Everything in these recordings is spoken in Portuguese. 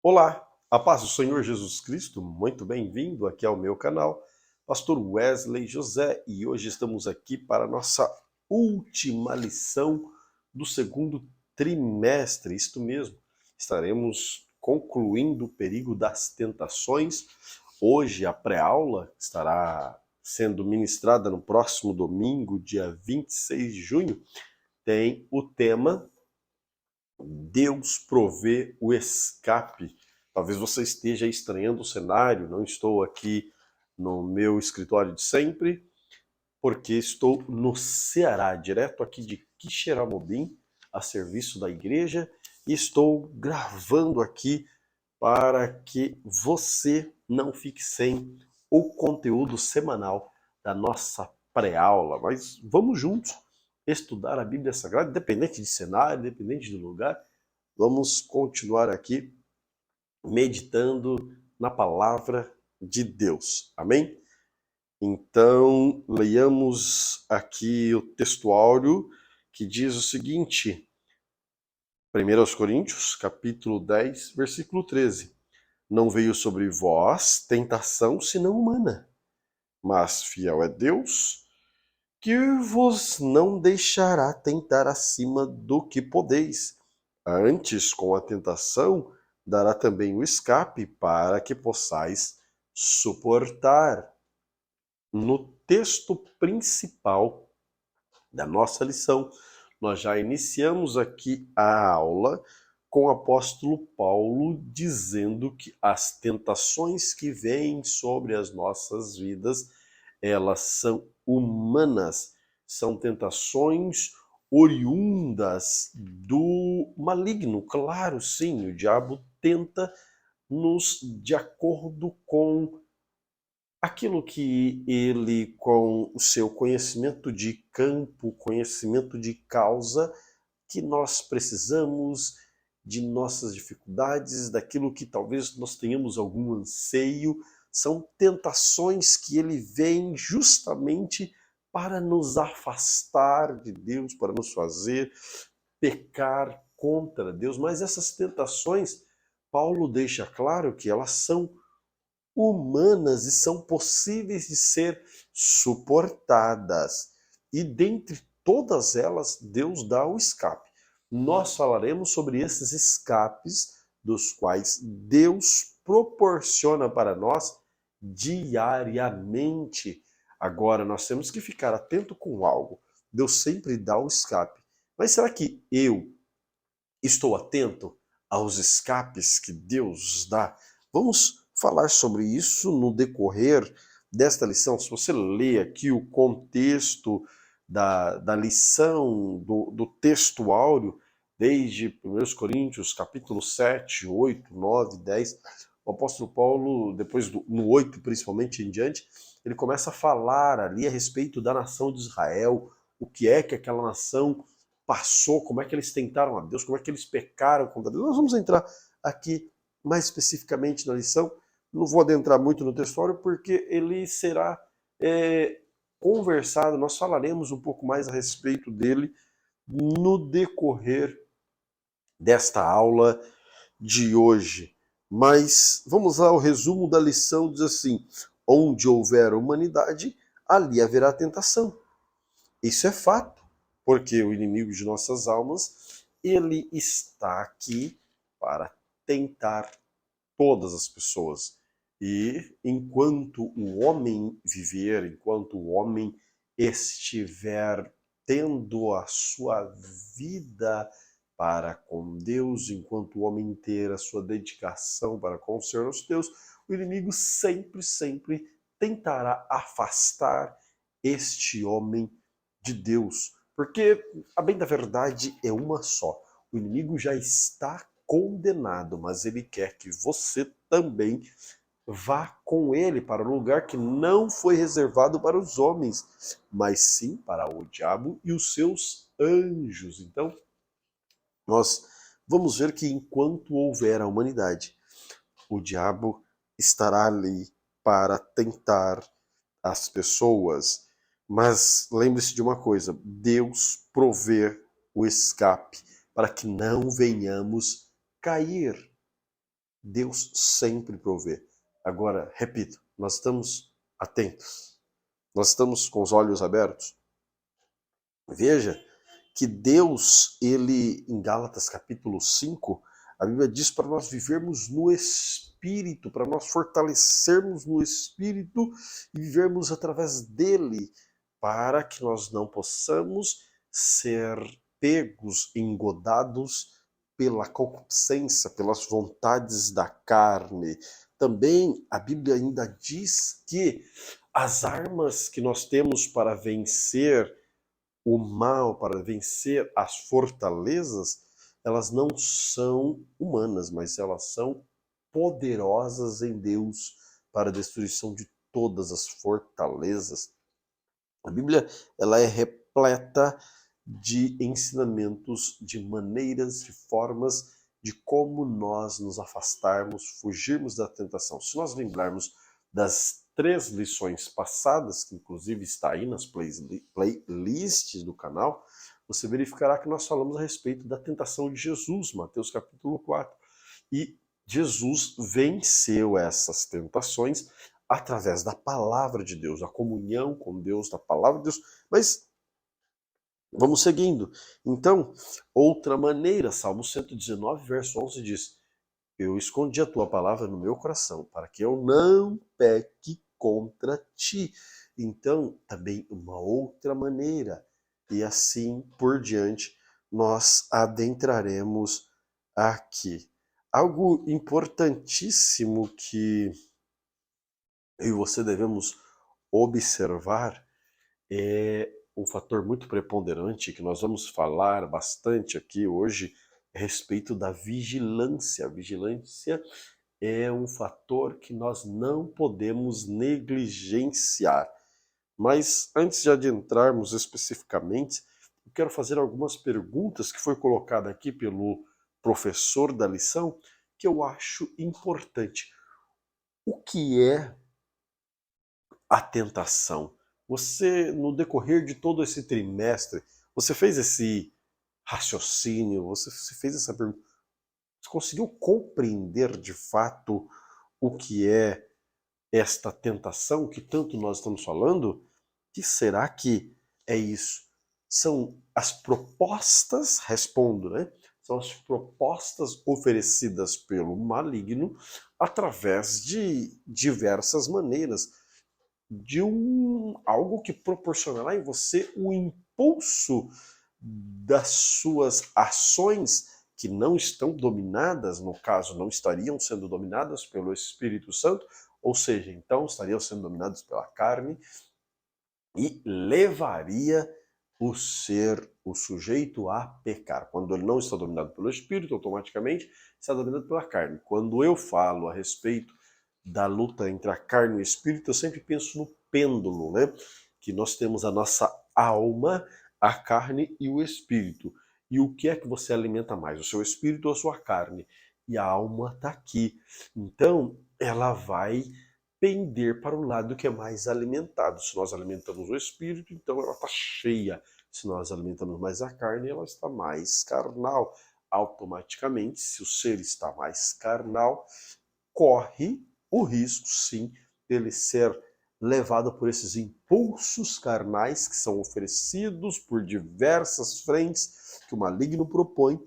Olá, a paz do Senhor Jesus Cristo, muito bem-vindo aqui ao meu canal, Pastor Wesley José, e hoje estamos aqui para a nossa última lição do segundo trimestre, isto mesmo, estaremos concluindo o perigo das tentações. Hoje a pré-aula estará sendo ministrada no próximo domingo, dia 26 de junho, tem o tema Deus provê o escape. Talvez você esteja estranhando o cenário, não estou aqui no meu escritório de sempre, porque estou no Ceará, direto aqui de Quixeramobim, a serviço da igreja, e estou gravando aqui para que você não fique sem o conteúdo semanal da nossa pré-aula. Mas vamos juntos estudar a Bíblia Sagrada, independente de cenário, independente de lugar. Vamos continuar aqui meditando na palavra de Deus. Amém? Então, leiamos aqui o textuário que diz o seguinte: 1 Coríntios, capítulo 10, versículo 13. Não veio sobre vós tentação senão humana, mas fiel é Deus, que vos não deixará tentar acima do que podeis. Antes, com a tentação, dará também o escape para que possais suportar. No texto principal da nossa lição, nós já iniciamos aqui a aula com o apóstolo Paulo dizendo que as tentações que vêm sobre as nossas vidas, elas são humanas, são tentações oriundas do maligno. Claro, sim, o diabo tenta nos de acordo com aquilo que ele, com o seu conhecimento de campo, conhecimento de causa, que nós precisamos, de nossas dificuldades, daquilo que talvez nós tenhamos algum anseio, são tentações que ele vem justamente para nos afastar de Deus, para nos fazer pecar contra Deus. Mas essas tentações, Paulo deixa claro que elas são humanas e são possíveis de ser suportadas. E dentre todas elas, Deus dá o escape. Nós falaremos sobre esses escapes dos quais Deus proporciona para nós diariamente. Agora, nós temos que ficar atento com algo. Deus sempre dá o escape. Mas será que eu estou atento aos escapes que Deus dá? Vamos falar sobre isso no decorrer desta lição. Se você lê aqui o contexto da lição, do texto áureo, desde 1 Coríntios, capítulo 7, 8, 9, 10, o apóstolo Paulo, depois no 8 principalmente em diante, ele começa a falar ali a respeito da nação de Israel, o que é que aquela nação passou, como é que eles tentaram a Deus, como é que eles pecaram contra Deus. Nós vamos entrar aqui mais especificamente na lição. Não vou adentrar muito no textório porque ele será conversado, nós falaremos um pouco mais a respeito dele no decorrer desta aula de hoje. Mas vamos lá, o resumo da lição diz assim: onde houver humanidade, ali haverá tentação. Isso é fato, porque o inimigo de nossas almas, ele está aqui para tentar todas as pessoas. E enquanto o homem viver, enquanto o homem estiver tendo a sua vida para com Deus, enquanto o homem ter a sua dedicação para com o Senhor nosso Deus, o inimigo sempre, sempre tentará afastar este homem de Deus. Porque a bem da verdade é uma só. O inimigo já está condenado, mas ele quer que você também vá com ele para um lugar que não foi reservado para os homens, mas sim para o diabo e os seus anjos. Então, nós vamos ver que enquanto houver a humanidade, o diabo estará ali para tentar as pessoas. Mas lembre-se de uma coisa: Deus provê o escape para que não venhamos cair. Deus sempre provê. Agora, repito, nós estamos atentos, nós estamos com os olhos abertos. Veja que Deus, ele, em Gálatas capítulo 5, a Bíblia diz para nós vivermos no Espírito, para nós fortalecermos no Espírito e vivermos através dele, para que nós não possamos ser pegos, engodados pela concupiscência, pelas vontades da carne. Também a Bíblia ainda diz que as armas que nós temos para vencer o mal, para vencer as fortalezas, elas não são humanas, mas elas são poderosas em Deus para a destruição de todas as fortalezas. A Bíblia, ela é repleta de ensinamentos, de maneiras, de formas de como nós nos afastarmos, fugirmos da tentação. Se nós lembrarmos das 3 lições passadas, que inclusive está aí nas playlists do canal, você verificará que nós falamos a respeito da tentação de Jesus, Mateus capítulo 4. E Jesus venceu essas tentações através da palavra de Deus, a comunhão com Deus, da palavra de Deus. Mas vamos seguindo. Então, outra maneira, Salmo 119, verso 11 diz: eu escondi a tua palavra no meu coração, para que eu não peque contra ti. Então, também uma outra maneira, e assim por diante, nós adentraremos aqui. Algo importantíssimo que eu e você devemos observar é um fator muito preponderante que nós vamos falar bastante aqui hoje a respeito da vigilância. A vigilância é um fator que nós não podemos negligenciar. Mas antes de adentrarmos especificamente, eu quero fazer algumas perguntas que foi colocada aqui pelo professor da lição, que eu acho importante. O que é a tentação? Você, no decorrer de todo esse trimestre, você fez esse raciocínio, você fez essa pergunta, você conseguiu compreender de fato o que é esta tentação que tanto nós estamos falando? Que será que é isso? São as propostas, respondo, né? São as propostas oferecidas pelo maligno através de diversas maneiras, de algo que proporcionará em você o impulso das suas ações que não estão dominadas, no caso, não estariam sendo dominadas pelo Espírito Santo, ou seja, então estariam sendo dominadas pela carne, e levaria o sujeito a pecar. Quando ele não está dominado pelo Espírito, automaticamente está dominado pela carne. Quando eu falo a respeito da luta entre a carne e o Espírito, eu sempre penso no pêndulo, né? Que nós temos a nossa alma, a carne e o Espírito. E o que é que você alimenta mais? O seu Espírito ou a sua carne? E a alma está aqui. Então, ela vai pender para o lado que é mais alimentado. Se nós alimentamos o espírito, então ela está cheia. Se nós alimentamos mais a carne, ela está mais carnal. Automaticamente, se o ser está mais carnal, corre o risco, sim, dele ser levado por esses impulsos carnais que são oferecidos por diversas frentes que o maligno propõe,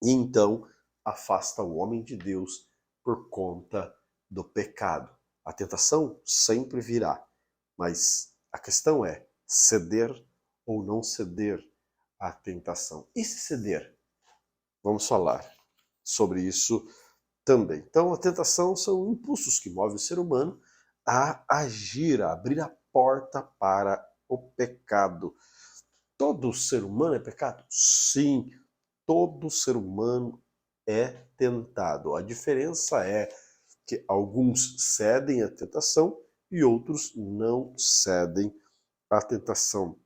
e então afasta o homem de Deus por conta do pecado. A tentação sempre virá, mas a questão é ceder ou não ceder à tentação. E se ceder? Vamos falar sobre isso também. Então, a tentação são impulsos que movem o ser humano a agir, a abrir a porta para o pecado. Todo ser humano é pecado? Sim, todo ser humano é tentado. A diferença é que alguns cedem à tentação e outros não cedem à tentação.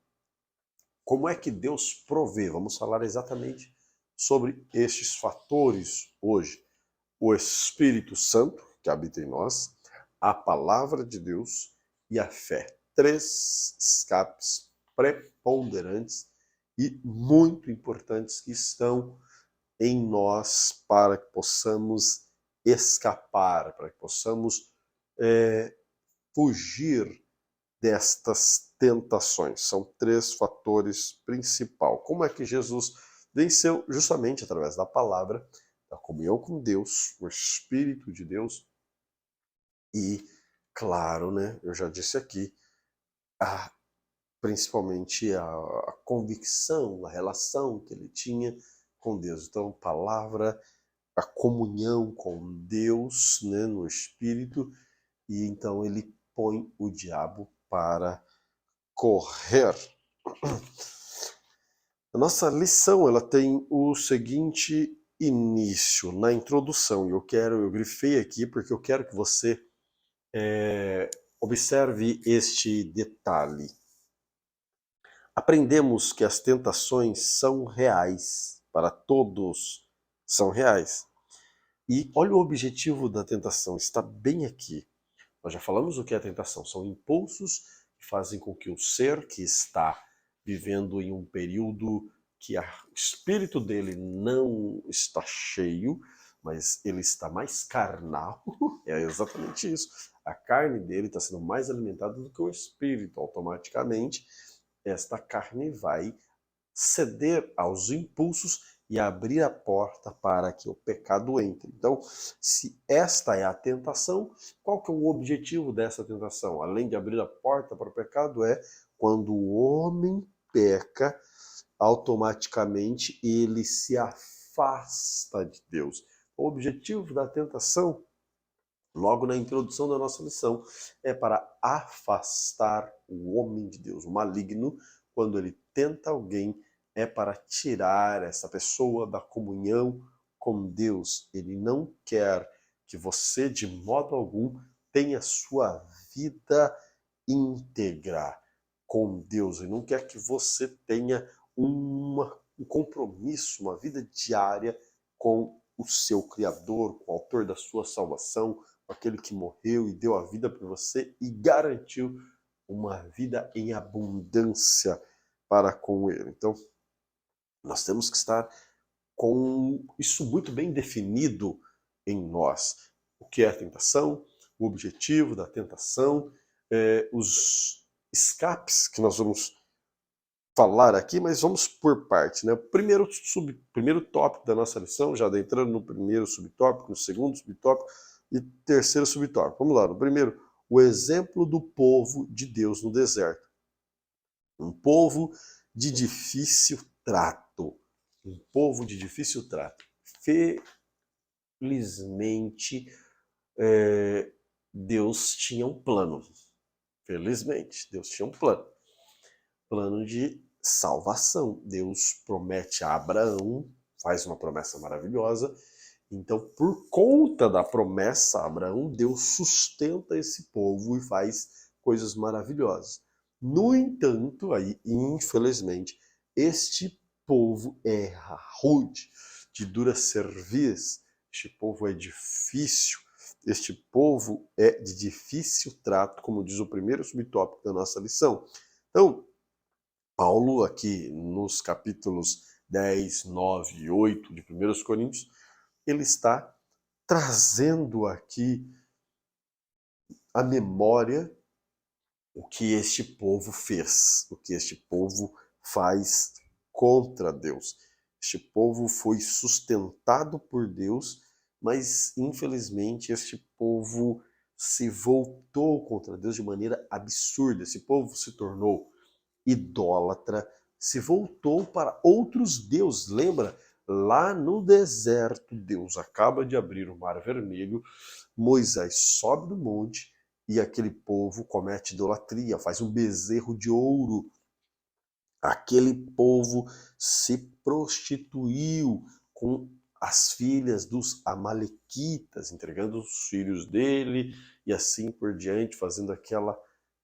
Como é que Deus provê? Vamos falar exatamente sobre estes fatores hoje. O Espírito Santo, que habita em nós, a palavra de Deus e a fé. 3 escapes preponderantes e muito importantes que estão em nós para que possamos escapar, para que possamos fugir destas tentações. São 3 fatores principais. Como é que Jesus venceu? Justamente através da palavra, da comunhão com Deus, o Espírito de Deus e, claro, né, eu já disse aqui, principalmente a convicção, a relação que ele tinha com Deus. Então, palavra, a comunhão com Deus, né, no Espírito, e então ele põe o diabo para correr. A nossa lição, ela tem o seguinte início, na introdução, e eu grifei aqui porque eu quero que você observe este detalhe. Aprendemos que as tentações são reais, para todos são reais. E olha o objetivo da tentação, está bem aqui. Nós já falamos o que é a tentação, são impulsos que fazem com que o ser que está vivendo em um período que o espírito dele não está cheio, mas ele está mais carnal, é exatamente isso. A carne dele está sendo mais alimentada do que o espírito, automaticamente esta carne vai ceder aos impulsos e abrir a porta para que o pecado entre. Então, se esta é a tentação, qual que é o objetivo dessa tentação? Além de abrir a porta para o pecado, é quando o homem peca, automaticamente ele se afasta de Deus. O objetivo da tentação, logo na introdução da nossa lição, é para afastar o homem de Deus. O maligno, quando ele tenta alguém, é para tirar essa pessoa da comunhão com Deus. Ele não quer que você, de modo algum, tenha sua vida íntegra com Deus. Ele não quer que você tenha um compromisso, uma vida diária com o seu Criador, com o autor da sua salvação, com aquele que morreu e deu a vida por você e garantiu uma vida em abundância para com ele. Então, nós temos que estar com isso muito bem definido em nós. O que é a tentação, o objetivo da tentação, os escapes que nós vamos falar aqui, mas vamos por parte, né? O primeiro tópico da nossa lição, já adentrando no primeiro subtópico, no segundo subtópico e terceiro subtópico. Vamos lá, no primeiro, o exemplo do povo de Deus no deserto. Um povo de difícil trato. Um povo de difícil trato. Felizmente, Deus tinha um plano. Felizmente, Deus tinha um plano. Plano de salvação. Deus promete a Abraão, faz uma promessa maravilhosa. Então, por conta da promessa a Abraão, Deus sustenta esse povo e faz coisas maravilhosas. No entanto, aí, infelizmente, este povo é rude, de dura cerviz, este povo é difícil, este povo é de difícil trato, como diz o primeiro subtópico da nossa lição. Então, Paulo, aqui nos capítulos 10, 9 e 8 de 1 Coríntios, ele está trazendo aqui à memória o que este povo fez, o que este povo faz contra Deus. Este povo foi sustentado por Deus, mas infelizmente este povo se voltou contra Deus de maneira absurda. Esse povo se tornou idólatra, se voltou para outros deuses. Lembra? Lá no deserto, Deus acaba de abrir o Mar Vermelho, Moisés sobe do monte e aquele povo comete idolatria, faz um bezerro de ouro. Aquele povo se prostituiu com as filhas dos amalequitas, entregando os filhos dele e assim por diante, fazendo aquela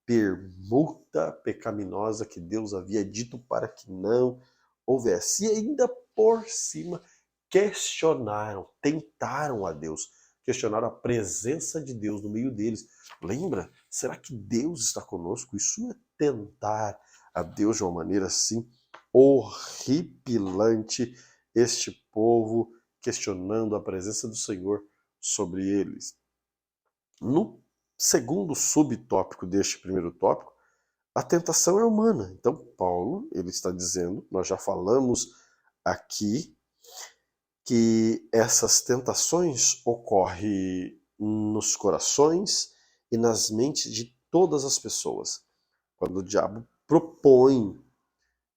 permuta pecaminosa que Deus havia dito para que não houvesse. E ainda por cima questionaram, tentaram a Deus, questionaram a presença de Deus no meio deles. Lembra? Será que Deus está conosco? Isso é tentar a Deus de uma maneira assim horripilante, este povo questionando a presença do Senhor sobre eles. No segundo subtópico deste primeiro tópico, a tentação é humana. Então, Paulo, ele está dizendo, nós já falamos aqui, que essas tentações ocorrem nos corações e nas mentes de todas as pessoas. Quando o diabo propõe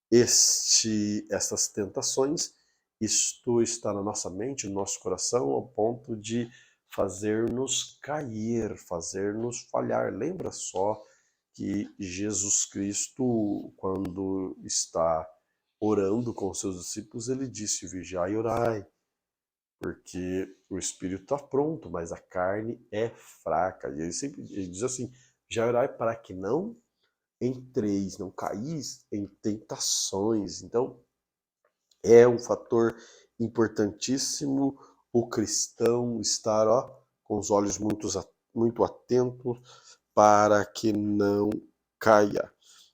essas tentações, isto está na nossa mente, no nosso coração, ao ponto de fazer-nos cair, fazer-nos falhar. Lembra só que Jesus Cristo, quando está orando com os seus discípulos, ele disse: vigiai e orai, porque o espírito está pronto, mas a carne é fraca. E ele diz assim: vigiai e orai para que não entreis, não caís em tentações. Então, é um fator importantíssimo o cristão estar com os olhos muito atentos para que não caia.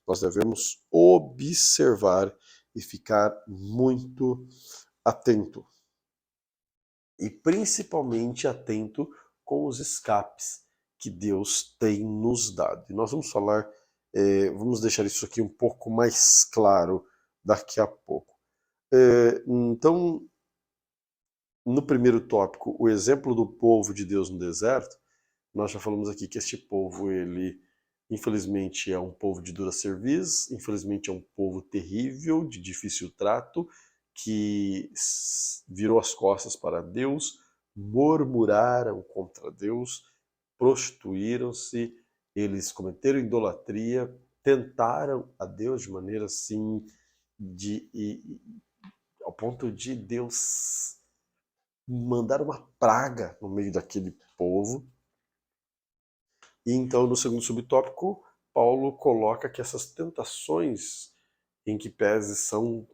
Nós devemos observar e ficar muito atento. E principalmente atento com os escapes que Deus tem nos dado. E nós vamos falar, vamos deixar isso aqui um pouco mais claro daqui a pouco. Então, no primeiro tópico, o exemplo do povo de Deus no deserto, nós já falamos aqui que este povo, ele infelizmente é um povo de dura cerviz, infelizmente é um povo terrível, de difícil trato, que virou as costas para Deus, murmuraram contra Deus, prostituíram-se, eles cometeram idolatria, tentaram a Deus de maneira assim, ao ponto de Deus mandar uma praga no meio daquele povo. E então, no segundo subtópico, Paulo coloca que essas tentações, em que pese são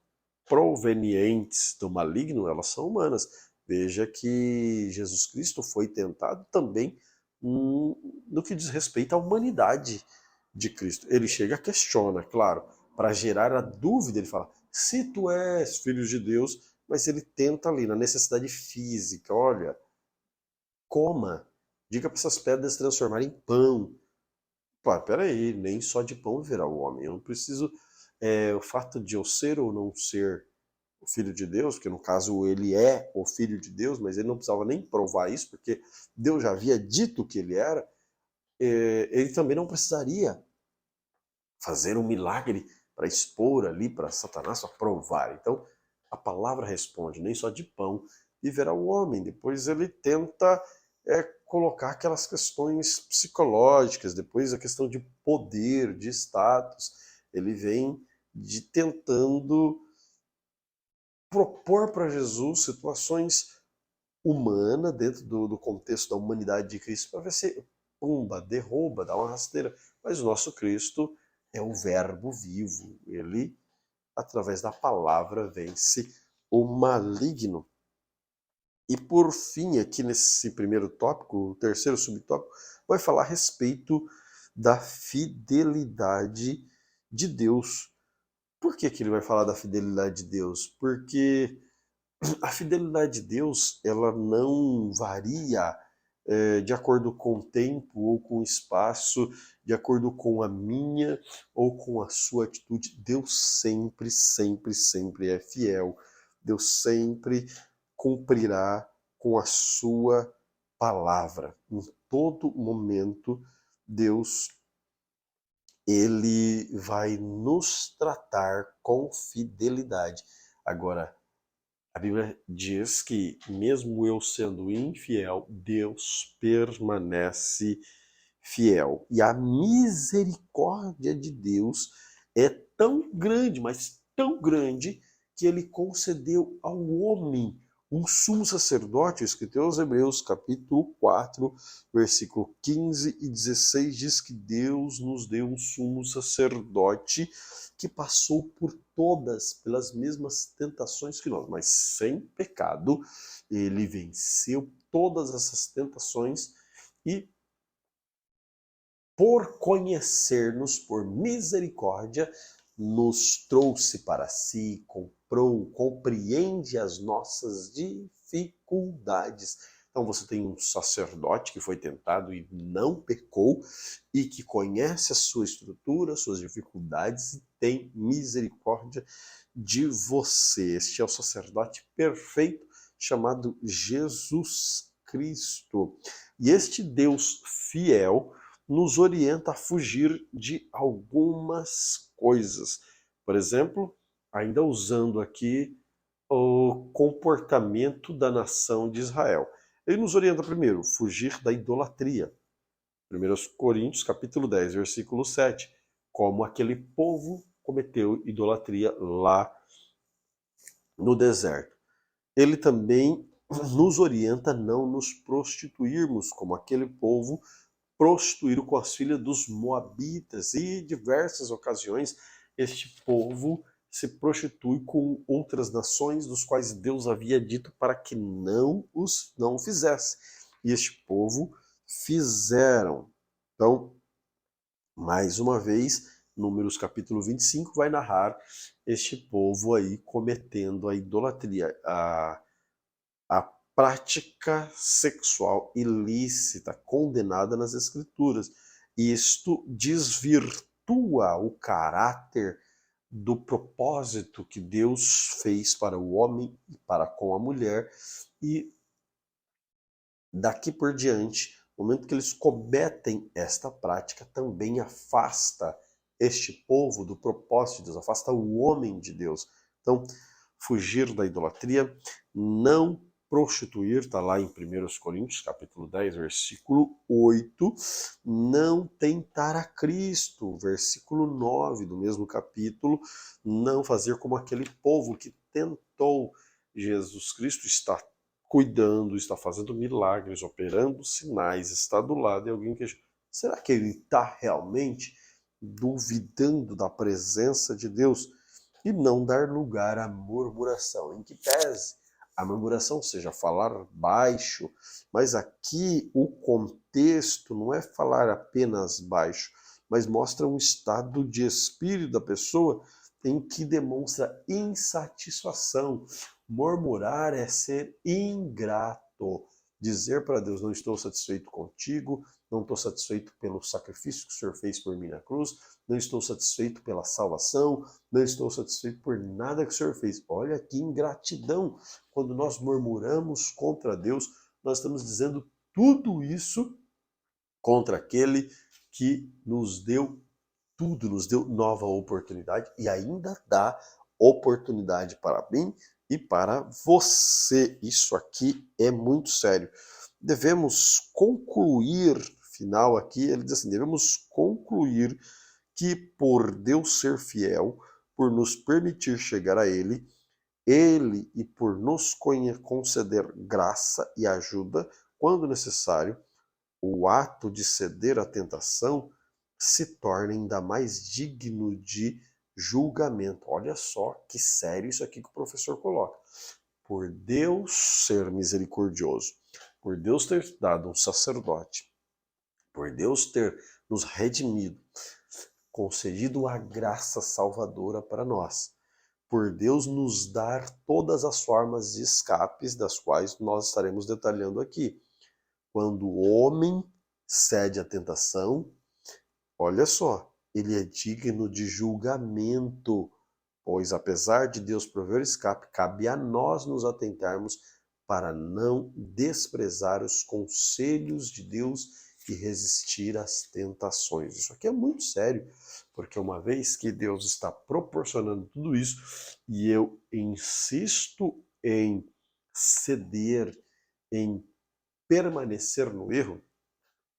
provenientes do maligno, elas são humanas. Veja que Jesus Cristo foi tentado também no que diz respeito à humanidade de Cristo. Ele chega, questiona, claro, para gerar a dúvida, ele fala: se tu és filho de Deus, mas ele tenta ali na necessidade física, olha, coma, diga para essas pedras se transformarem em pão. Pá, peraí, nem só de pão viverá o homem. Eu não preciso. O fato de eu ser ou não ser o filho de Deus, porque no caso ele é o filho de Deus, mas ele não precisava nem provar isso, porque Deus já havia dito que ele era, ele também não precisaria fazer um milagre para expor ali para Satanás, para provar. Então, a palavra responde: nem só de pão viverá o homem. Depois ele tenta colocar aquelas questões psicológicas, depois a questão de poder, de status. Ele vem tentando propor para Jesus situações humanas dentro do contexto da humanidade de Cristo, para ver se pumba, derruba, dá uma rasteira. Mas o nosso Cristo é o verbo vivo. Ele, através da palavra, vence o maligno. E por fim, aqui nesse primeiro tópico, o terceiro subtópico, vai falar a respeito da fidelidade de Deus. Por que ele vai falar da fidelidade de Deus? Porque a fidelidade de Deus, ela não varia de acordo com o tempo ou com o espaço, de acordo com a minha ou com a sua atitude. Deus sempre, sempre, sempre é fiel. Deus sempre cumprirá com a sua palavra. Em todo momento, Deus, ele vai nos tratar com fidelidade. Agora, a Bíblia diz que, mesmo eu sendo infiel, Deus permanece fiel. E a misericórdia de Deus é tão grande, mas tão grande, que ele concedeu ao homem um sumo sacerdote. Escrito aos Hebreus, capítulo 4, versículo 15 e 16, diz que Deus nos deu um sumo sacerdote que passou por pelas mesmas tentações que nós, mas sem pecado. Ele venceu todas essas tentações e, por conhecer-nos, por misericórdia, nos trouxe para si, compreende as nossas dificuldades. Então você tem um sacerdote que foi tentado e não pecou, e que conhece a sua estrutura, suas dificuldades e tem misericórdia de você. Este é o sacerdote perfeito chamado Jesus Cristo. E este Deus fiel nos orienta a fugir de algumas coisas. Por exemplo, ainda usando aqui o comportamento da nação de Israel. Ele nos orienta primeiro, fugir da idolatria. 1 Coríntios, capítulo 10, versículo 7. Como aquele povo cometeu idolatria lá no deserto. Ele também nos orienta a não nos prostituirmos, como aquele povo prostituíram com as filhas dos moabitas, e em diversas ocasiões este povo se prostitui com outras nações, dos quais Deus havia dito para que não o fizesse. E este povo fizeram. Então, mais uma vez, Números capítulo 25 vai narrar este povo aí cometendo a idolatria, a prática sexual ilícita condenada nas Escrituras. Isto desvirtua o caráter do propósito que Deus fez para o homem e para com a mulher, e daqui por diante, no momento que eles cometem esta prática, também afasta este povo do propósito de Deus, afasta o homem de Deus. Então, fugir da idolatria, não prostituir, está lá em 1 Coríntios, capítulo 10, versículo 8, não tentar a Cristo, versículo 9 do mesmo capítulo, não fazer como aquele povo que tentou Jesus Cristo, está cuidando, está fazendo milagres, operando sinais, está do lado de alguém que... Será que ele está realmente duvidando da presença de Deus? E não dar lugar à murmuração, em que pese a murmuração seja falar baixo, mas aqui o contexto não é falar apenas baixo, mas mostra um estado de espírito da pessoa em que demonstra insatisfação. Murmurar é ser ingrato. Dizer para Deus, não estou satisfeito contigo, não estou satisfeito pelo sacrifício que o Senhor fez por mim na cruz, não estou satisfeito pela salvação, não estou satisfeito por nada que o Senhor fez. Olha que ingratidão. Quando nós murmuramos contra Deus, nós estamos dizendo tudo isso contra aquele que nos deu tudo, nos deu nova oportunidade e ainda dá oportunidade para mim e para você. Isso aqui é muito sério. Devemos concluir, final aqui, ele diz assim, devemos concluir que por Deus ser fiel, por nos permitir chegar a Ele e por nos conceder graça e ajuda, quando necessário, o ato de ceder à tentação se torna ainda mais digno de julgamento. Olha só que sério isso aqui que o professor coloca. Por Deus ser misericordioso, por Deus ter dado um sacerdote, por Deus ter nos redimido, concedido a graça salvadora para nós, por Deus nos dar todas as formas de escapes, das quais nós estaremos detalhando aqui. Quando o homem cede à tentação, olha só, ele é digno de julgamento, pois apesar de Deus prover escape, cabe a nós nos atentarmos para não desprezar os conselhos de Deus e resistir às tentações. Isso aqui é muito sério, porque uma vez que Deus está proporcionando tudo isso, e eu insisto em ceder, em permanecer no erro,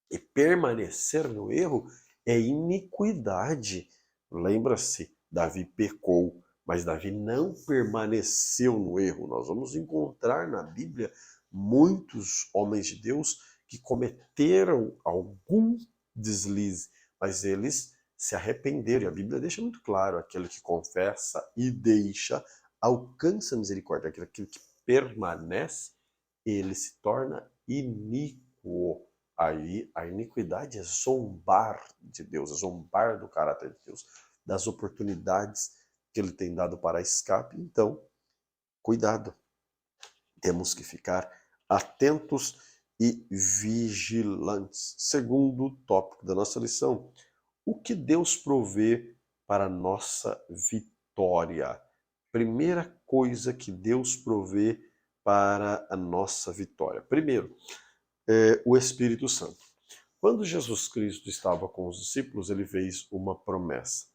e permanecer no erro é iniquidade. Lembra-se, Davi pecou, mas Davi não permaneceu no erro. Nós vamos encontrar na Bíblia muitos homens de Deus que cometeram algum deslize, mas eles se arrependeram. E a Bíblia deixa muito claro, aquele que confessa e deixa alcança a misericórdia. Aquele que permanece, ele se torna iníquo. Aí a iniquidade é zombar de Deus, é zombar do caráter de Deus, das oportunidades que ele tem dado para escape. Então, cuidado, temos que ficar atentos e vigilantes. Segundo tópico da nossa lição, o que Deus provê para a nossa vitória. Primeira coisa que Deus provê para a nossa vitória. Primeiro, o Espírito Santo. Quando Jesus Cristo estava com os discípulos, ele fez uma promessa.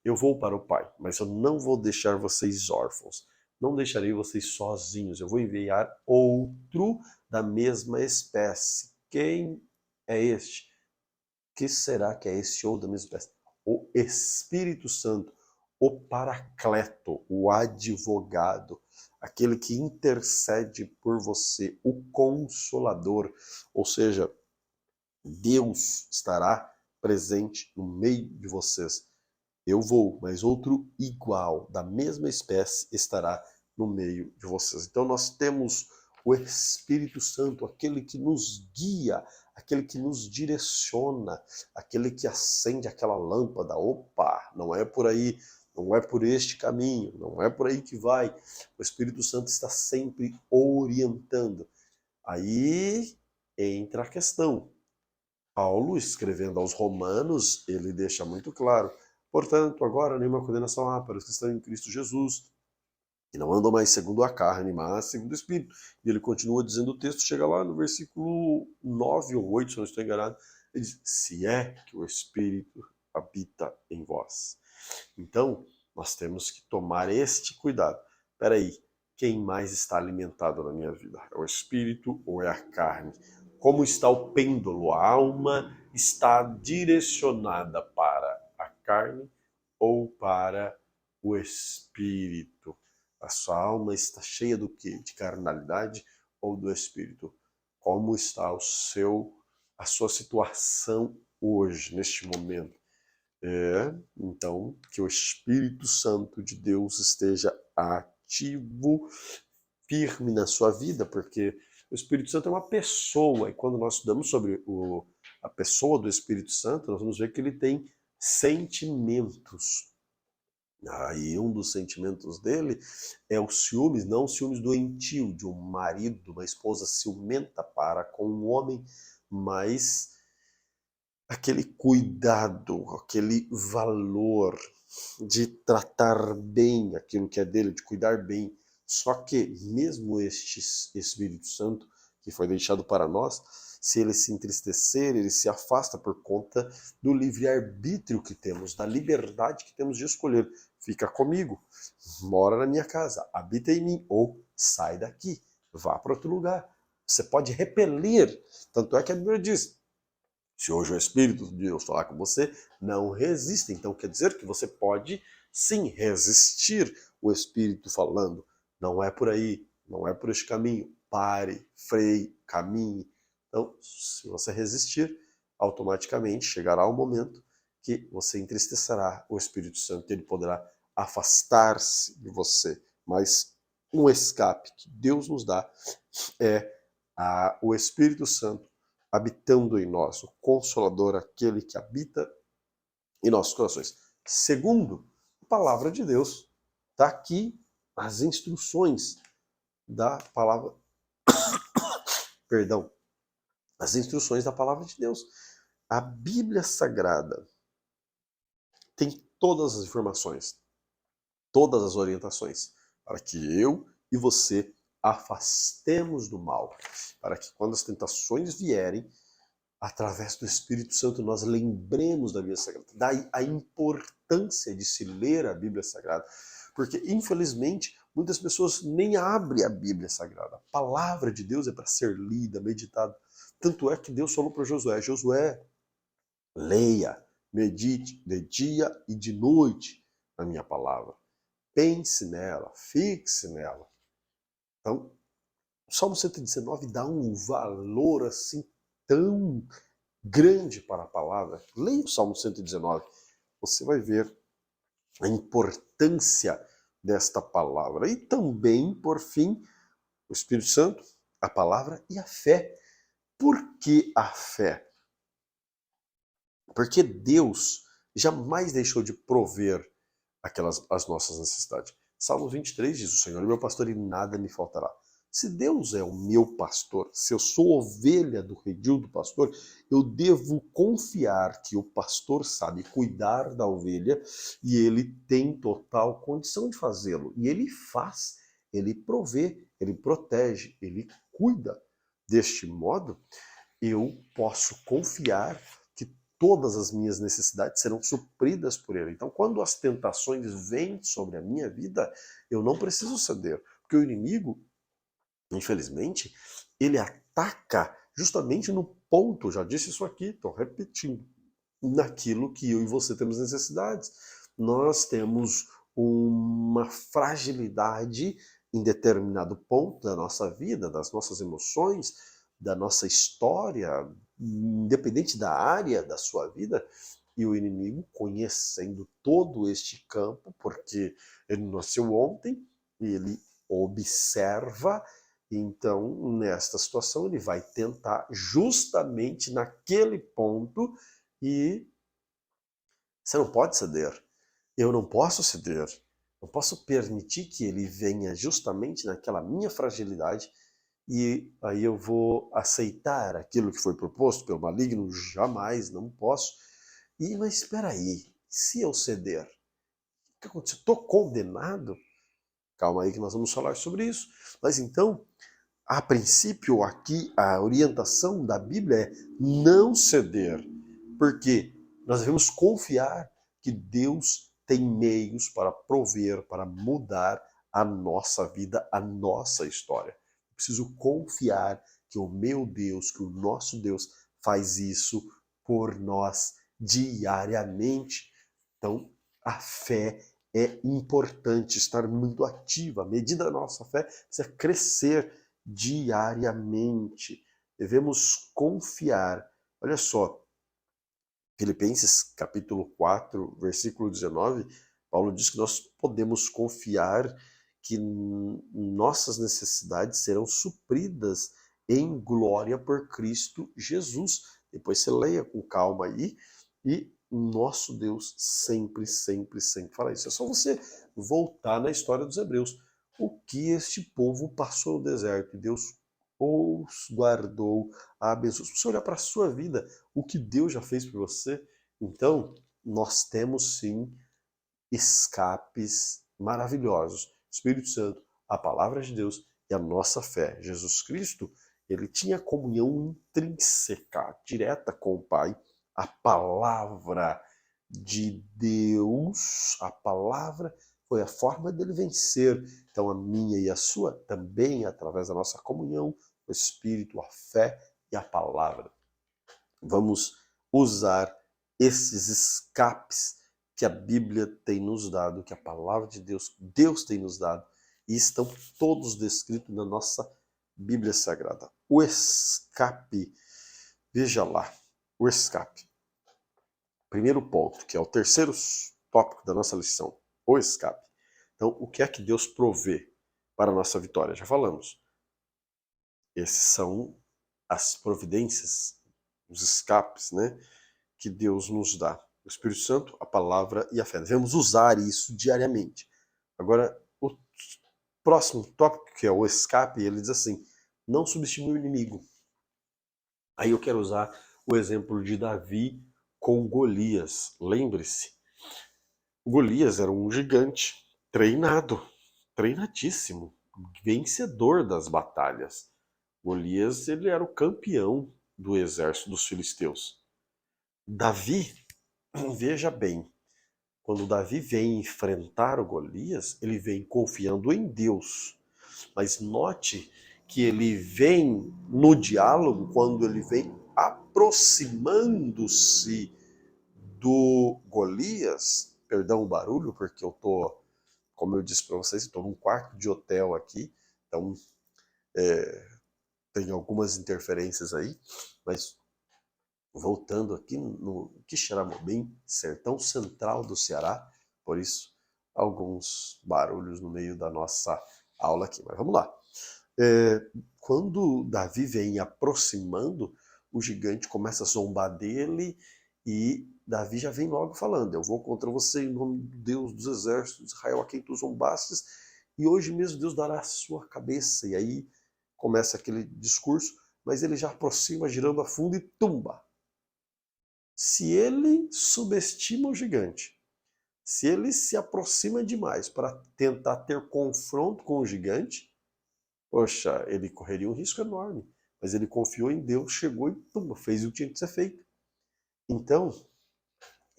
Eu vou para o Pai, mas eu não vou deixar vocês órfãos. Não deixarei vocês sozinhos. Eu vou enviar outro da mesma espécie. Quem é este? Que será que é esse outro da mesma espécie? O Espírito Santo, o Paracleto, o advogado, aquele que intercede por você, o Consolador. Ou seja, Deus estará presente no meio de vocês. Eu vou, mas outro igual, da mesma espécie, estará no meio de vocês. Então nós temos o Espírito Santo, aquele que nos guia, aquele que nos direciona, aquele que acende aquela lâmpada. Opa, não é por aí, não é por este caminho, não é por aí que vai. O Espírito Santo está sempre orientando. Aí entra a questão. Paulo, escrevendo aos Romanos, ele deixa muito claro: portanto, agora nenhuma condenação há para os que estão em Cristo Jesus, que não andam mais segundo a carne, mas segundo o Espírito. E ele continua dizendo o texto, chega lá no versículo 9 ou 8, se eu não estou enganado, ele diz: se é que o Espírito habita em vós. Então, nós temos que tomar este cuidado. Espera aí, quem mais está alimentado na minha vida? É o Espírito ou é a carne? Como está o pêndulo? A alma está direcionada para a carne ou para o Espírito? A sua alma está cheia do quê? De carnalidade ou do Espírito? Como está a sua situação hoje, neste momento? Então, que o Espírito Santo de Deus esteja ativo, firme na sua vida, porque o Espírito Santo é uma pessoa, e quando nós estudamos sobre a pessoa do Espírito Santo, nós vamos ver que ele tem sentimentos. Aí um dos sentimentos dele é o ciúmes, não o ciúmes doentio de um marido, uma esposa ciumenta para com um homem, mas aquele cuidado, aquele valor de tratar bem aquilo que é dele, de cuidar bem. Só que mesmo este Espírito Santo que foi deixado para nós, se ele se entristecer, ele se afasta por conta do livre-arbítrio que temos, da liberdade que temos de escolher. Fica comigo, mora na minha casa, habita em mim, ou sai daqui, vá para outro lugar. Você pode repelir, tanto é que a Bíblia diz: se hoje o Espírito de Deus falar com você, não resista. Então quer dizer que você pode sim resistir o Espírito falando. Não é por aí, não é por este caminho. Pare, freie, caminhe. Então, se você resistir, automaticamente chegará o momento que você entristecerá o Espírito Santo e ele poderá afastar-se de você. Mas um escape que Deus nos dá é o Espírito Santo habitando em nós, o Consolador, aquele que habita em nossos corações. Segundo, a palavra de Deus. Está aqui as instruções da palavra. Perdão. As instruções da palavra de Deus. A Bíblia Sagrada tem todas as informações, todas as orientações, para que eu e você afastemos do mal, para que quando as tentações vierem, através do Espírito Santo, nós lembremos da Bíblia Sagrada. Daí a importância de se ler a Bíblia Sagrada. Porque, infelizmente, muitas pessoas nem abrem a Bíblia Sagrada. A palavra de Deus é para ser lida, meditada. Tanto é que Deus falou para Josué: Josué, leia, medite de dia e de noite na minha palavra. Pense nela, fixe nela. Então, o Salmo 119 dá um valor assim tão grande para a palavra. Leia o Salmo 119. Você vai ver a importância desta palavra. E também, por fim, o Espírito Santo, a palavra e a fé. Por que a fé? Porque Deus jamais deixou de prover as nossas necessidades. Salmo 23 diz: o Senhor é meu pastor e nada me faltará. Se Deus é o meu pastor, se eu sou ovelha do redil do pastor, eu devo confiar que o pastor sabe cuidar da ovelha e ele tem total condição de fazê-lo. E ele faz, ele provê, ele protege, ele cuida. Deste modo, eu posso confiar que todas as minhas necessidades serão supridas por ele. Então, quando as tentações vêm sobre a minha vida, eu não preciso ceder, porque o inimigo, infelizmente, ele ataca justamente no ponto, já disse isso aqui, estou repetindo, naquilo que eu e você temos necessidades. Nós temos uma fragilidade em determinado ponto da nossa vida, das nossas emoções, da nossa história, independente da área da sua vida, e o inimigo, conhecendo todo este campo, porque ele nasceu ontem, e ele observa, então, nesta situação, ele vai tentar justamente naquele ponto, e você não pode ceder. Eu não posso ceder. Não posso permitir que ele venha justamente naquela minha fragilidade e aí eu vou aceitar aquilo que foi proposto pelo maligno. Jamais, não posso. Mas espera aí, se eu ceder, o que aconteceu? Estou condenado? Calma aí que nós vamos falar sobre isso. Mas então, a princípio aqui, a orientação da Bíblia é não ceder, porque nós devemos confiar que Deus tem meios para prover, para mudar a nossa vida, a nossa história. Eu preciso confiar que o meu Deus, que o nosso Deus faz isso por nós diariamente. Então, a fé é importante, estar muito ativa. A medida da nossa fé precisa crescer diariamente. Devemos confiar. Olha só, Filipenses capítulo 4, versículo 19, Paulo diz que nós podemos confiar que nossas necessidades serão supridas em glória por Cristo Jesus. Depois você leia com calma aí, e nosso Deus sempre, sempre, sempre fala isso. É só você voltar na história dos Hebreus. O que este povo passou no deserto, e Deus os guardou, abençoou. Se você olhar para a sua vida, o que Deus já fez por você, então nós temos sim escapes maravilhosos. Espírito Santo, a palavra de Deus e a nossa fé. Jesus Cristo, ele tinha comunhão intrínseca, direta com o Pai. A palavra de Deus, a palavra foi a forma dele vencer. Então a minha e a sua também, através da nossa comunhão, o Espírito, a fé e a palavra. Vamos usar esses escapes que a Bíblia tem nos dado, que a palavra de Deus, Deus tem nos dado, e estão todos descritos na nossa Bíblia Sagrada. O escape, veja lá, o escape. Primeiro ponto, que é o terceiro tópico da nossa lição, o escape. Então, o que é que Deus provê para a nossa vitória? Já falamos. Esses são as providências, os escapes, né, que Deus nos dá. O Espírito Santo, a palavra e a fé. Devemos usar isso diariamente. Agora, o próximo tópico, que é o escape, ele diz assim, não subestime o inimigo. Aí eu quero usar o exemplo de Davi com Golias. Lembre-se, Golias era um gigante treinado, treinadíssimo, vencedor das batalhas. Golias, ele era o campeão do exército dos filisteus. Davi, veja bem, quando Davi vem enfrentar o Golias, ele vem confiando em Deus. Mas note que ele vem no diálogo, quando ele vem aproximando-se do Golias, perdão o barulho, porque eu tô, como eu disse para vocês, estou num quarto de hotel aqui, então tem algumas interferências aí, mas voltando aqui no Quixeramobim, sertão central do Ceará, por isso alguns barulhos no meio da nossa aula aqui, mas vamos lá. Quando Davi vem aproximando, o gigante começa a zombar dele e Davi já vem logo falando, eu vou contra você em nome do Deus dos exércitos de Israel, a quem tu zombastes, e hoje mesmo Deus dará a sua cabeça. E aí começa aquele discurso, mas ele já aproxima girando a fundo e tumba. Se ele subestima o gigante, se ele se aproxima demais para tentar ter confronto com o gigante, poxa, ele correria um risco enorme. Mas ele confiou em Deus, chegou e tumba, fez o que tinha que ser feito. Então,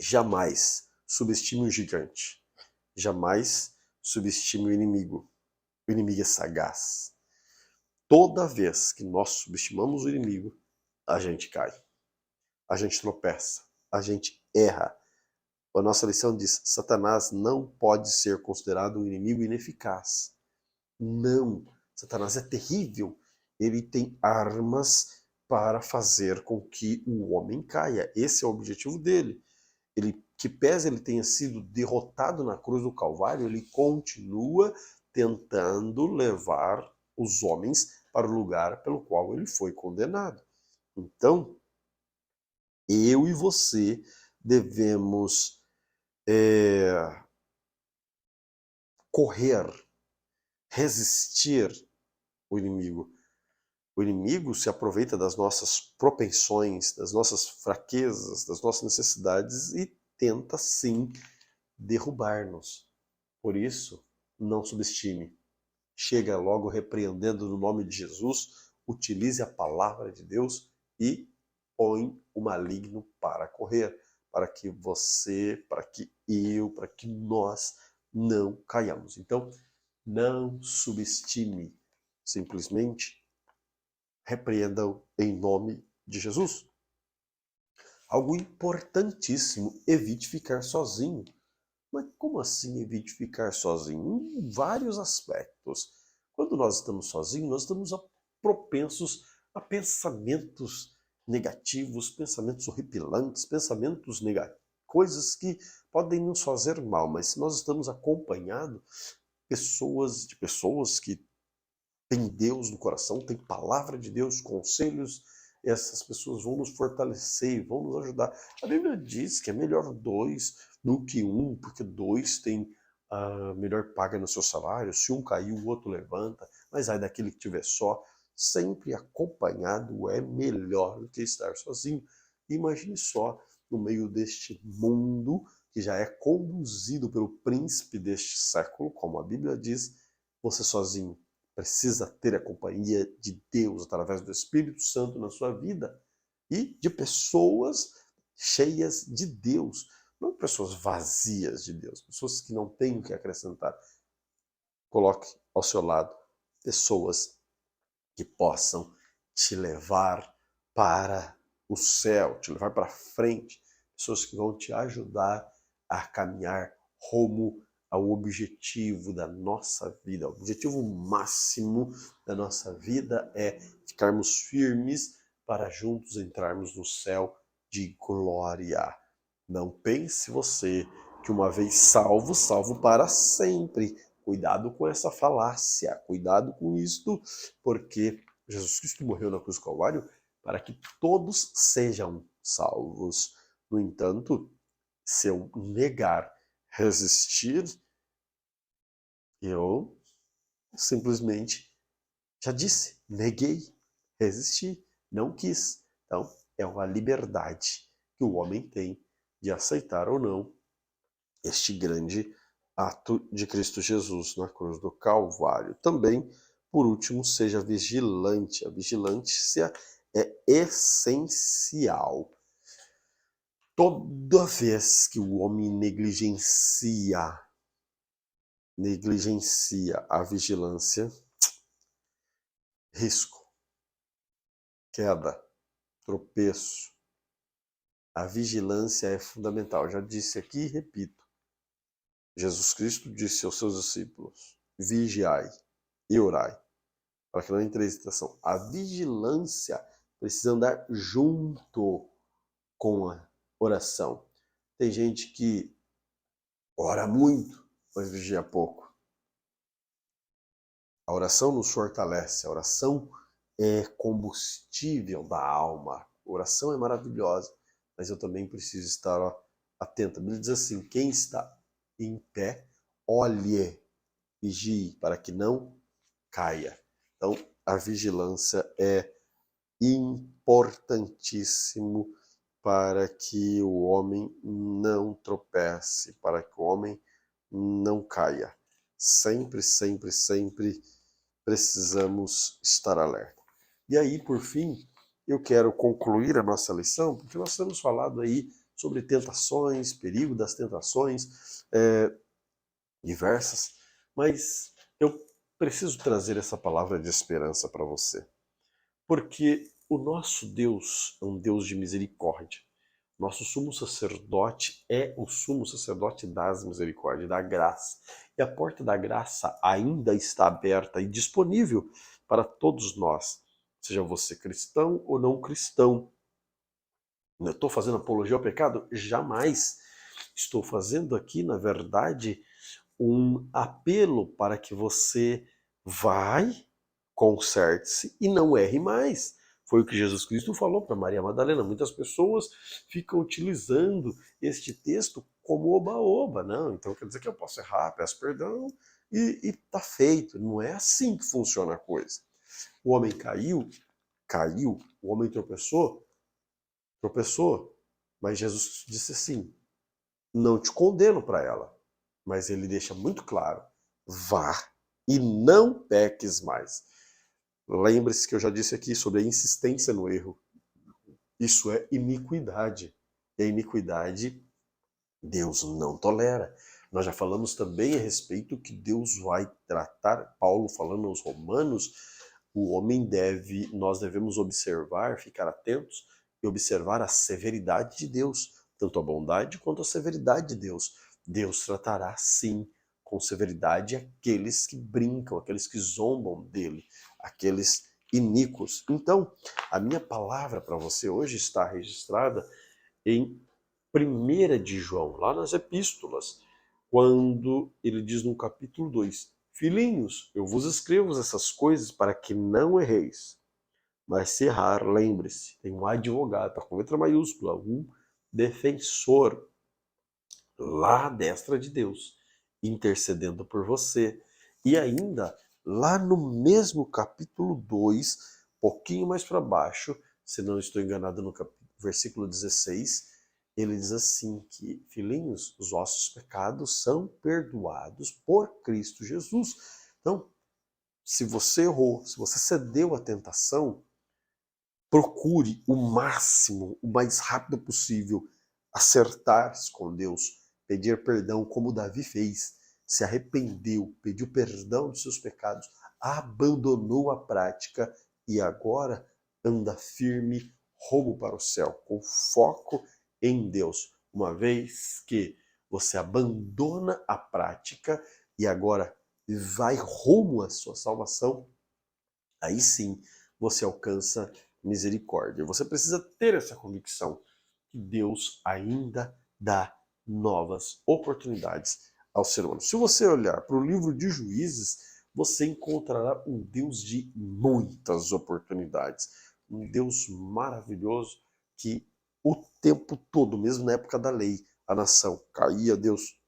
jamais subestime o gigante. Jamais subestime o inimigo. O inimigo é sagaz. Toda vez que nós subestimamos o inimigo, a gente cai. A gente tropeça. A gente erra. A nossa lição diz: Satanás não pode ser considerado um inimigo ineficaz. Não. Satanás é terrível. Ele tem armas para fazer com que o homem caia. Esse é o objetivo dele. Que pese ele tenha sido derrotado na cruz do Calvário, ele continua tentando levar os homens para o lugar pelo qual ele foi condenado. Então, eu e você devemos correr, resistir o inimigo. O inimigo se aproveita das nossas propensões, das nossas fraquezas, das nossas necessidades e tenta sim derrubar-nos. Por isso, não subestime. Chega logo repreendendo no nome de Jesus, utilize a palavra de Deus e põe o maligno para correr, para que você, para que eu, para que nós não caiamos. Então, não subestime, simplesmente repreendam em nome de Jesus. Algo importantíssimo, evite ficar sozinho. Mas como assim evite ficar sozinho? Em vários aspectos. Quando nós estamos sozinhos, nós estamos propensos a pensamentos negativos, pensamentos horripilantes, pensamentos negativos, coisas que podem nos fazer mal. Mas se nós estamos acompanhados de pessoas que têm Deus no coração, têm palavra de Deus, conselhos, essas pessoas vão nos fortalecer, vão nos ajudar. A Bíblia diz que é melhor dois do que um, porque dois têm a melhor paga no seu salário. Se um caiu, o outro levanta, mas aí daquele que estiver só, sempre acompanhado é melhor do que estar sozinho. Imagine só, no meio deste mundo que já é conduzido pelo príncipe deste século, como a Bíblia diz, você sozinho precisa ter a companhia de Deus através do Espírito Santo na sua vida e de pessoas cheias de Deus, não pessoas vazias de Deus, pessoas que não têm o que acrescentar. Coloque ao seu lado pessoas que possam te levar para o céu, te levar para frente, pessoas que vão te ajudar a caminhar rumo ao objetivo da nossa vida. O objetivo máximo da nossa vida é ficarmos firmes para juntos entrarmos no céu de glória. Não pense você que uma vez salvo, salvo para sempre. Cuidado com essa falácia, cuidado com isto, porque Jesus Cristo morreu na cruz do Calvário para que todos sejam salvos. No entanto, se eu negar, resistir, eu simplesmente já disse, neguei, resisti, não quis. Então, é uma liberdade que o homem tem de aceitar ou não este grande ato de Cristo Jesus na cruz do Calvário. Também, por último, seja vigilante. A vigilância é essencial. Toda vez que o homem negligencia a vigilância, risco, queda, tropeço. A vigilância é fundamental. Já disse aqui e repito. Jesus Cristo disse aos seus discípulos: vigiai e orai, para que não entreis em tentação. A vigilância precisa andar junto com a oração. Tem gente que ora muito, mas vigia pouco. A oração nos fortalece, a oração é combustível da alma. A oração é maravilhosa, mas eu também preciso estar atento. A Bíblia diz assim: quem está em pé, olhe, vigie, para que não caia. Então, a vigilância é importantíssimo para que o homem não tropece, para que o homem não caia. Sempre, sempre, sempre precisamos estar alerta. E aí, por fim, eu quero concluir a nossa lição, porque nós temos falado aí sobre tentações, perigo das tentações diversas, mas eu preciso trazer essa palavra de esperança para você. Porque o nosso Deus é um Deus de misericórdia. Nosso sumo sacerdote é o sumo sacerdote das misericórdias, da graça. E a porta da graça ainda está aberta e disponível para todos nós, seja você cristão ou não cristão. Eu estou fazendo apologia ao pecado? Jamais. Estou fazendo aqui, na verdade, um apelo para que você vai, conserte-se e não erre mais. Foi o que Jesus Cristo falou para Maria Madalena. Muitas pessoas ficam utilizando este texto como oba-oba. Não, então quer dizer que eu posso errar, peço perdão e está feito. Não é assim que funciona a coisa. O homem caiu, o homem tropeçou, mas Jesus disse assim, não te condeno para ela. Mas ele deixa muito claro, vá e não peques mais. Lembre-se que eu já disse aqui sobre a insistência no erro. Isso é iniquidade. E a iniquidade Deus não tolera. Nós já falamos também a respeito que Deus vai tratar, Paulo falando aos Romanos, nós devemos observar, ficar atentos e observar a severidade de Deus, tanto a bondade quanto a severidade de Deus. Deus tratará sim com severidade aqueles que brincam, aqueles que zombam dele, aqueles iníquos. Então, a minha palavra para você hoje está registrada em 1 de João, lá nas epístolas, quando ele diz no capítulo 2, filhinhos, eu vos escrevo essas coisas para que não erreis. Mas se errar, lembre-se, tem um advogado, tá com letra maiúscula, um defensor lá à destra de Deus, intercedendo por você. E ainda, lá no mesmo capítulo 2, pouquinho mais para baixo, se não estou enganado no versículo 16, ele diz assim que, filhinhos, os vossos pecados são perdoados por Cristo Jesus. Então, se você errou, se você cedeu à tentação, procure o máximo, o mais rápido possível, acertar-se com Deus, pedir perdão como Davi fez, se arrependeu, pediu perdão dos seus pecados, abandonou a prática e agora anda firme rumo para o céu, com foco em Deus. Uma vez que você abandona a prática e agora vai rumo à sua salvação, aí sim você alcança misericórdia. Você precisa ter essa convicção que Deus ainda dá novas oportunidades ao ser humano. Se você olhar para o livro de Juízes, você encontrará um Deus de muitas oportunidades. Um Deus maravilhoso que o tempo todo, mesmo na época da lei, a nação caía, Deus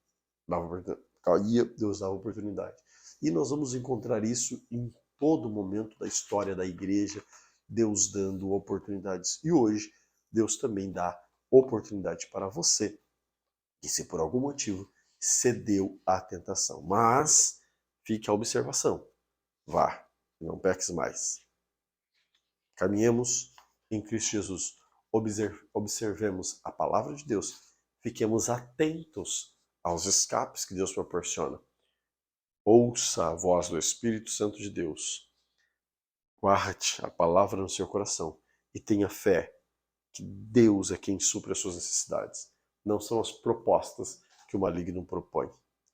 dava oportunidade. E nós vamos encontrar isso em todo momento da história da igreja, Deus dando oportunidades. E hoje, Deus também dá oportunidade para você, que se por algum motivo cedeu à tentação. Mas fique a observação. Vá, não peques mais. Caminhemos em Cristo Jesus. Observemos a palavra de Deus. Fiquemos atentos aos escapes que Deus proporciona. Ouça a voz do Espírito Santo de Deus. Guarde a palavra no seu coração e tenha fé que Deus é quem supre as suas necessidades. Não são as propostas que o maligno propõe.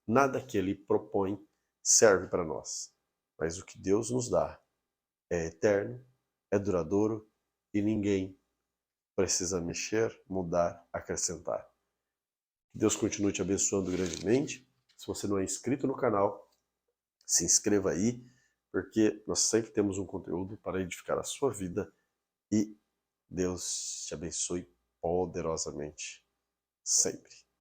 Nada que ele propõe serve para nós. Mas o que Deus nos dá é eterno, é duradouro e ninguém precisa mexer, mudar, acrescentar. Que Deus continue te abençoando grandemente. Se você não é inscrito no canal, se inscreva aí, porque nós sempre temos um conteúdo para edificar a sua vida e Deus te abençoe poderosamente sempre.